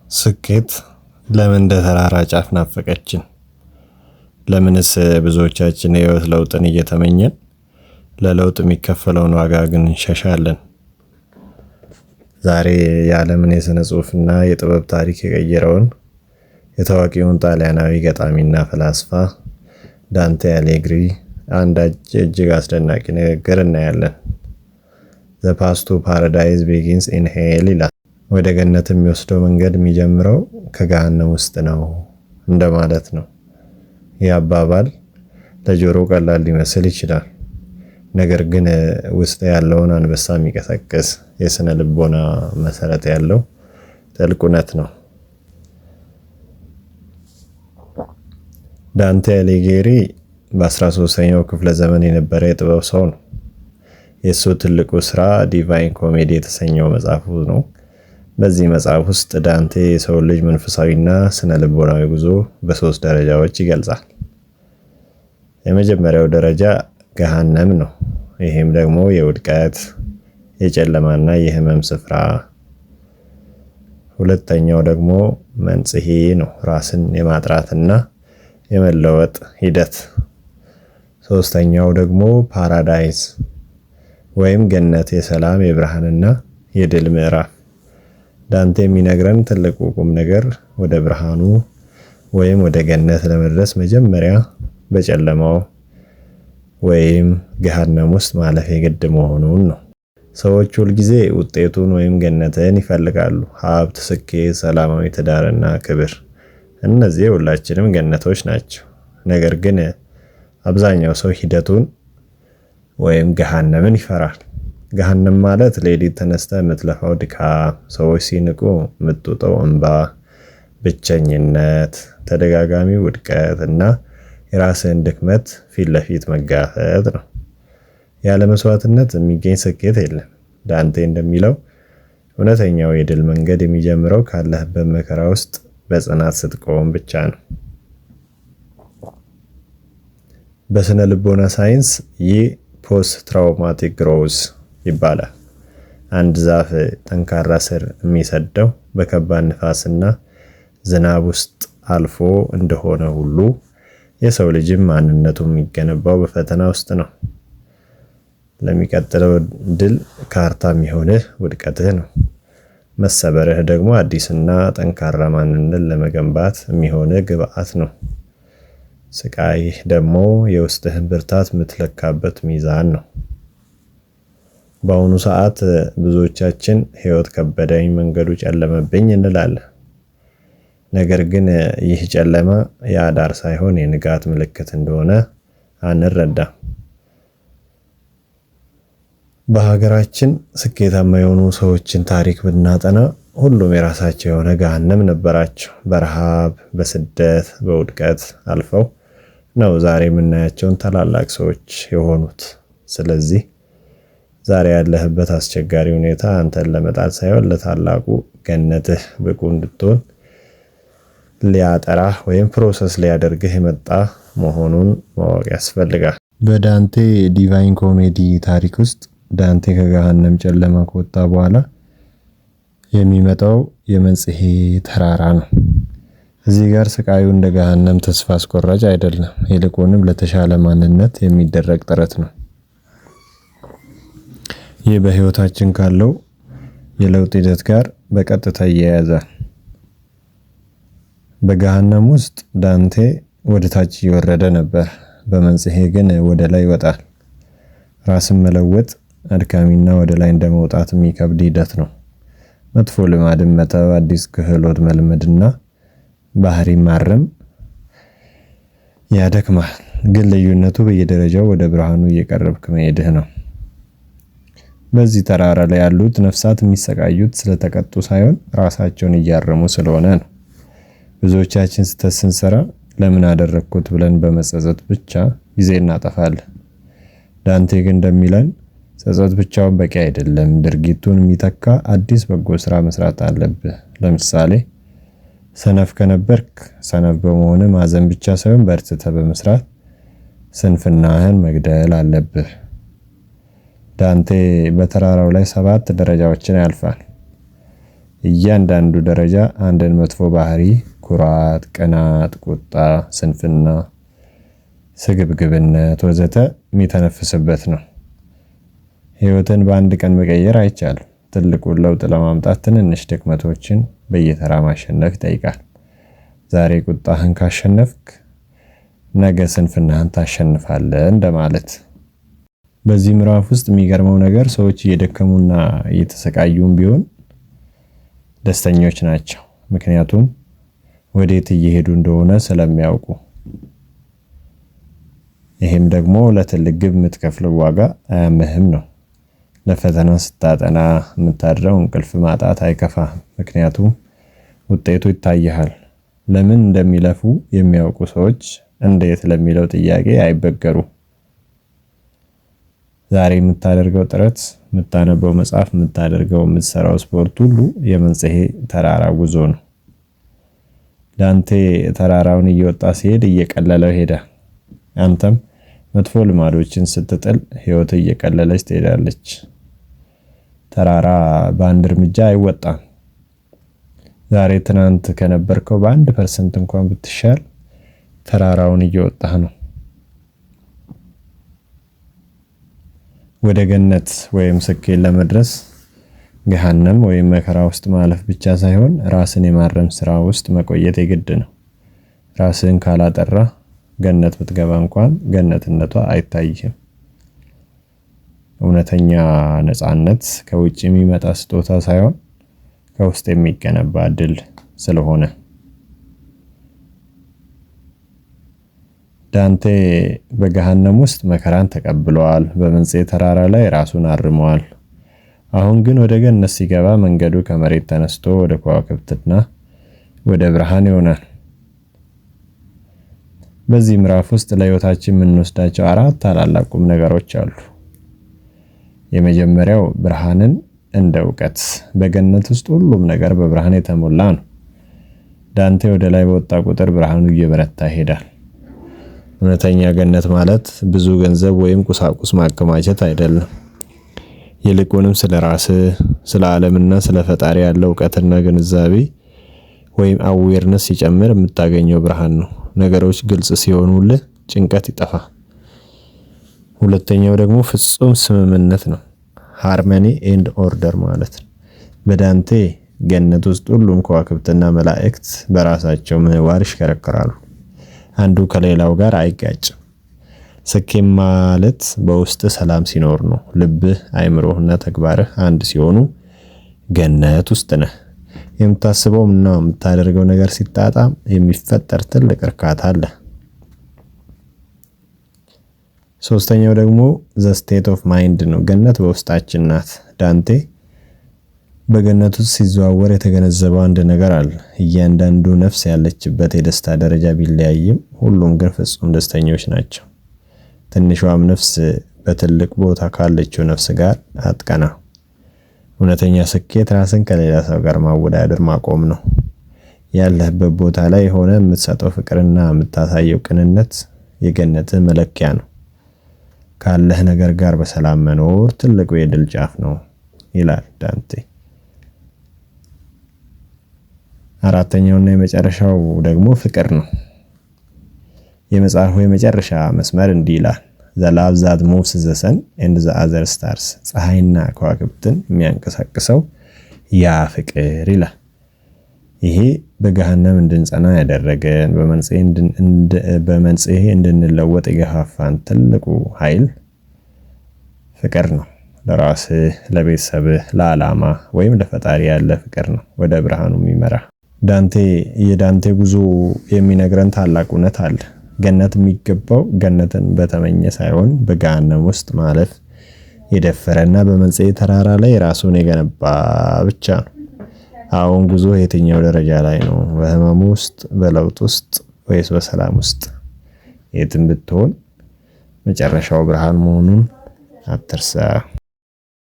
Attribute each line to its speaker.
Speaker 1: ስኬት ለምን እንደ ተራራ ጫፍ ናፈቀችን? ለምንስ ብዙዎቻችን የህይወት ለውጥን እየተመኘን ለለውጥ የሚከፈለውን ዋጋ ግን እንሸሻለን? ዛሬ የዓለምን የሥነ ጽሑፍና የጥበብ ታሪክ የቀየረውን የታዋቂውን ጣሊያናዊ ገጣሚና ፈላስፋ ዳንቴ አሊግሪ አንድ እጅግ አስደናቂ ንግግር እናያለን። ዘ ፓዝ ቱ ፓራዳይዝ ቢጊንስ ኢን ሄል ይላል። ወደ ገነት የሚወስደው መንገድ የሚጀምረው ከገሃነም ውስጥ ነው እንደማለት ነው። ይህ አባባል ለጆሮ ቀላል ሊመስል ይችላል። ነገር ግን ውስጥ ያለውን አንበሳ የሚቀሰቅስ የስነ ልቦና መሰረት ያለው ጥልቅ እውነት ነው። ዳንቴ አሊጊሪ በ13ኛው ክፍለ ዘመን የነበረ የጥበብ ሰው ነው። የእሱ ትልቁ ስራ ዲቫይን ኮሜዲ የተሰኘው መጽሐፉ ነው። በዚህ መጽሐፍ ውስጥ ዳንቴ የሰው ልጅ መንፈሳዊና ስነ ልቦናዊ ጉዞ በሶስት ደረጃዎች ይገልጻል። የመጀመሪያው ደረጃ ገሃነም ነው። ይህም ደግሞ የውድቀት፣ የጨለማና የህመም ስፍራ። ሁለተኛው ደግሞ መንጽሔ ነው፣ ራስን የማጥራትና የመለወጥ ሂደት። ሶስተኛው ደግሞ ፓራዳይዝ ወይም ገነት፣ የሰላም የብርሃንና የድል ምዕራፍ። ዳንቴ የሚነግረን ትልቁ ቁም ነገር ወደ ብርሃኑ ወይም ወደ ገነት ለመድረስ መጀመሪያ በጨለማው ወይም ገሃነም ውስጥ ማለፍ የግድ መሆኑን ነው። ሰዎች ሁልጊዜ ውጤቱን ወይም ገነትን ይፈልጋሉ። ሀብት፣ ስኬት፣ ሰላማዊ ትዳርና ክብር፣ እነዚህ ሁላችንም ገነቶች ናቸው። ነገር ግን አብዛኛው ሰው ሂደቱን ወይም ገሃነምን ይፈራል። ገሃነም ማለት ሌሊት ተነስተ የምትለፋው ድካም፣ ሰዎች ሲንቁ የምትውጠው እንባ፣ ብቸኝነት፣ ተደጋጋሚ ውድቀት እና የራስህን ድክመት ፊት ለፊት መጋፈጥ ነው። ያለ መስዋዕትነት የሚገኝ ስኬት የለም። ዳንቴ እንደሚለው እውነተኛው የድል መንገድ የሚጀምረው ካለህበት መከራ ውስጥ በጽናት ስትቆም ብቻ ነው። በስነ ልቦና ሳይንስ ይህ ፖስት ትራውማቲክ ግሮዝ ይባላል። አንድ ዛፍ ጠንካራ ስር የሚሰደው በከባድ ንፋስና ዝናብ ውስጥ አልፎ እንደሆነ ሁሉ የሰው ልጅም ማንነቱ የሚገነባው በፈተና ውስጥ ነው። ለሚቀጥለው ድል ካርታ የሚሆንህ ውድቀትህ ነው። መሰበርህ ደግሞ አዲስና ጠንካራ ማንነት ለመገንባት የሚሆንህ ግብአት ነው። ስቃይ ደግሞ የውስጥህን ብርታት የምትለካበት ሚዛን ነው። በአሁኑ ሰዓት ብዙዎቻችን ህይወት ከበደኝ፣ መንገዱ ጨለመብኝ እንላለን። ነገር ግን ይህ ጨለማ የአዳር ሳይሆን የንጋት ምልክት እንደሆነ አንረዳም። በሀገራችን ስኬታማ የሆኑ ሰዎችን ታሪክ ብናጠና ሁሉም የራሳቸው የሆነ ገሃነም ነበራቸው። በረሃብ፣ በስደት፣ በውድቀት አልፈው ነው ዛሬ የምናያቸውን ታላላቅ ሰዎች የሆኑት። ስለዚህ ዛሬ ያለህበት አስቸጋሪ ሁኔታ አንተን ለመጣል ሳይሆን ለታላቁ ገነትህ ብቁ እንድትሆን ሊያጠራህ ወይም ፕሮሰስ ሊያደርግህ የመጣ መሆኑን ማወቅ ያስፈልጋል። በዳንቴ ዲቫይን ኮሜዲ ታሪክ ውስጥ ዳንቴ ከገሃነም ጨለማ ከወጣ በኋላ የሚመጣው የመንጽሔ ተራራ ነው። እዚህ ጋር ስቃዩ እንደ ገሃነም ተስፋ አስቆራጭ አይደለም፣ ይልቁንም ለተሻለ ማንነት የሚደረግ ጥረት ነው። ይህ በህይወታችን ካለው የለውጥ ሂደት ጋር በቀጥታ ይያያዛል። በገሃነም ውስጥ ዳንቴ ወደ ታች እየወረደ ነበር፣ በመንጽሔ ግን ወደ ላይ ይወጣል። ራስን መለወጥ አድካሚና ወደ ላይ እንደመውጣት የሚከብድ ሂደት ነው። መጥፎ ልማድን መተው፣ አዲስ ክህሎት መልመድና ባህሪ ማረም ያደክማል። ግን ልዩነቱ በየደረጃው ወደ ብርሃኑ እየቀረብክ መሄድህ ነው። በዚህ ተራራ ላይ ያሉት ነፍሳት የሚሰቃዩት ስለተቀጡ ሳይሆን ራሳቸውን እያረሙ ስለሆነ ነው። ብዙዎቻችን ስህተት ስንሰራ ለምን አደረግኩት ብለን በመጸጸት ብቻ ጊዜ እናጠፋለን። ዳንቴ ግን እንደሚለን ጸጸት ብቻውን በቂ አይደለም። ድርጊቱን የሚተካ አዲስ በጎ ስራ መስራት አለብህ። ለምሳሌ ሰነፍ ከነበርክ ሰነፍ በመሆን ማዘን ብቻ ሳይሆን በርትተህ በመስራት ስንፍናህን መግደል አለብህ። ዳንቴ በተራራው ላይ 7 ደረጃዎችን ያልፋል። እያንዳንዱ ደረጃ አንድን መጥፎ ባህሪ፣ ኩራት፣ ቅናት፣ ቁጣ፣ ስንፍና፣ ስግብግብነት ወዘተ የሚተነፍስበት ነው። ህይወትን በአንድ ቀን መቀየር አይቻልም። ትልቁን ለውጥ ለማምጣት ትንንሽ ድክመቶችን በየተራ ማሸነፍ ይጠይቃል። ዛሬ ቁጣህን ካሸነፍክ ነገ ስንፍናህን ታሸንፋለህ እንደማለት። በዚህ ምዕራፍ ውስጥ የሚገርመው ነገር ሰዎች እየደከሙና እየተሰቃዩም ቢሆን ደስተኞች ናቸው። ምክንያቱም ወዴት እየሄዱ እንደሆነ ስለሚያውቁ። ይሄም ደግሞ ለትልቅ ግብ የምትከፍለው ዋጋ አያምህም ነው። ለፈተና ስታጠና የምታድረው እንቅልፍ ማጣት አይከፋህም። ምክንያቱም ውጤቱ ይታይሃል። ለምን እንደሚለፉ የሚያውቁ ሰዎች እንዴት ለሚለው ጥያቄ አይበገሩ። ዛሬ የምታደርገው ጥረት፣ የምታነበው መጽሐፍ፣ የምትሰራው ስፖርት ሁሉ የመንጽሔ ተራራ ጉዞ ነው። ዳንቴ ተራራውን እየወጣ ሲሄድ እየቀለለው ሄደ። አንተም መጥፎ ልማዶችን ስትጥል ህይወት እየቀለለች ትሄዳለች። ተራራ በአንድ እርምጃ አይወጣም። ዛሬ ትናንት ከነበርከው በ1% እንኳን ብትሻል ተራራውን እየወጣህ ነው። ወደ ገነት ወይም ስኬት ለመድረስ ገሃነም ወይም መከራ ውስጥ ማለፍ ብቻ ሳይሆን ራስን የማረም ስራ ውስጥ መቆየት የግድ ነው። ራስን ካላጠራ ገነት ብትገባ እንኳን ገነትነቷ አይታይህም። እውነተኛ ነፃነት ከውጭ የሚመጣ ስጦታ ሳይሆን ከውስጥ የሚገነባ ድል ስለሆነ። ዳንቴ በገሃነም ውስጥ መከራን ተቀብሏል። በመንጽሔ ተራራ ላይ ራሱን አርመዋል። አሁን ግን ወደ ገነት ሲገባ መንገዱ ከመሬት ተነስቶ ወደ ከዋክብትና ወደ ብርሃን ይሆናል። በዚህ ምዕራፍ ውስጥ ለህይወታችን የምንወስዳቸው 4 ታላላቅ ቁም ነገሮች አሉ። የመጀመሪያው ብርሃንን እንደ ዕውቀት። በገነት ውስጥ ሁሉም ነገር በብርሃን የተሞላ ነው። ዳንቴ ወደ ላይ በወጣ ቁጥር ብርሃኑ እየበረታ ይሄዳል። እውነተኛ ገነት ማለት ብዙ ገንዘብ ወይም ቁሳቁስ ማከማቸት አይደለም። ይልቁንም ስለ ራስህ፣ ስለ ዓለምና ስለ ፈጣሪ ያለው ዕውቀትና ግንዛቤ ወይም አዌርነስ ሲጨምር የምታገኘው ብርሃን ነው። ነገሮች ግልጽ ሲሆኑልህ ጭንቀት ይጠፋል። ሁለተኛው ደግሞ ፍጹም ስምምነት ነው። ሃርመኒ ኤንድ ኦርደር ማለት ነው። በዳንቴ ገነት ውስጥ ሁሉም ከዋክብትና መላእክት በራሳቸው ምህዋር ይሽከረከራሉ። አንዱ ከሌላው ጋር አይጋጭም። ስኬት ማለት በውስጥ ሰላም ሲኖር ነው። ልብህ፣ አይምሮህና ተግባርህ አንድ ሲሆኑ ገነት ውስጥ ነህ። የምታስበውና የምታደርገው ነገር ሲጣጣም የሚፈጠር ትልቅ እርካታ አለ። ሶስተኛው ደግሞ ዘ ስቴት ኦፍ ማይንድ ነው። ገነት በውስጣችን ናት። ዳንቴ በገነት ውስጥ ሲዘዋወር የተገነዘበው አንድ ነገር አለ። እያንዳንዱ ነፍስ ያለችበት የደስታ ደረጃ ቢለያይም ሁሉም ግን ፍጹም ደስተኞች ናቸው። ትንሿም ነፍስ በትልቅ ቦታ ካለችው ነፍስ ጋር አትቀና። እውነተኛ ስኬት ራስን ከሌላ ሰው ጋር ማወዳደር ማቆም ነው። ያለህበት ቦታ ላይ ሆነ የምትሰጠው ፍቅርና የምታሳየው ቅንነት የገነትህ መለኪያ ነው። ካለህ ነገር ጋር በሰላም መኖር ትልቁ የድል ጫፍ ነው ይላል ዳንቴ። አራተኛውና የመጨረሻው ደግሞ ፍቅር ነው። የመጽሐፉ የመጨረሻ መስመር እንዲህ ይላል፣ the love that moves the sun and the other stars። ፀሐይና ከዋክብትን የሚያንቀሳቅሰው ያ ፍቅር ይላል። ይሄ በገሃነም እንድንጸና ያደረገን፣ በመንጽሔ እንድንለወጥ የገፋፋን ትልቁ ኃይል ፍቅር ነው። ለራስህ፣ ለቤተሰብህ፣ ለዓላማ ወይም ለፈጣሪ ያለ ፍቅር ነው ወደ ብርሃኑ የሚመራ። የዳንቴ ጉዞ የሚነግረን ታላቅ እውነት አለ። ገነት የሚገባው ገነትን በተመኘ ሳይሆን በገሃነም ውስጥ ማለፍ የደፈረና በመንጽሔ ተራራ ላይ ራሱን የገነባ ብቻ ነው። አሁን ጉዞ የትኛው ደረጃ ላይ ነው? በህመሙ ውስጥ፣ በለውጥ ውስጥ ወይስ በሰላም ውስጥ? የትም ብትሆን መጨረሻው ብርሃን መሆኑን አትርሳ።